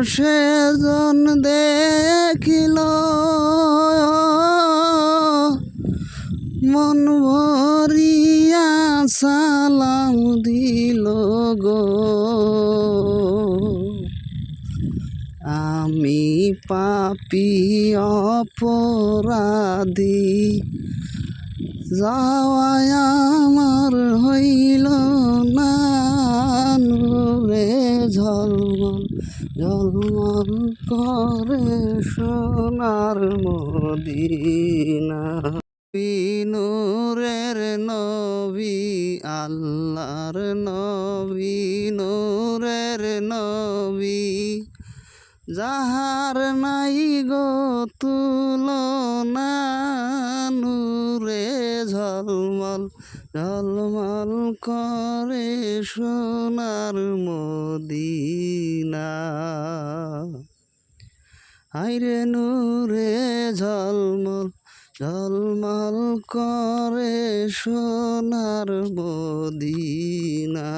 সেজন দেখিল মন ভরিয়া সালাম দিল গো। আমি পাপী অপরাধী যাওয়ায় আমার হইল না, নূরে ঝলমল ঝলমল করে সোনার মদিনা। নূরের নবী আল্লাহর নবী, নূরের নবী যাহার নাই গো তুলনা, নূরে ঝলমল ঝলমল করে সোনার মদিনা। হায়রে নূরে ঝলমল ঝলমল করে সোনার মদিনা।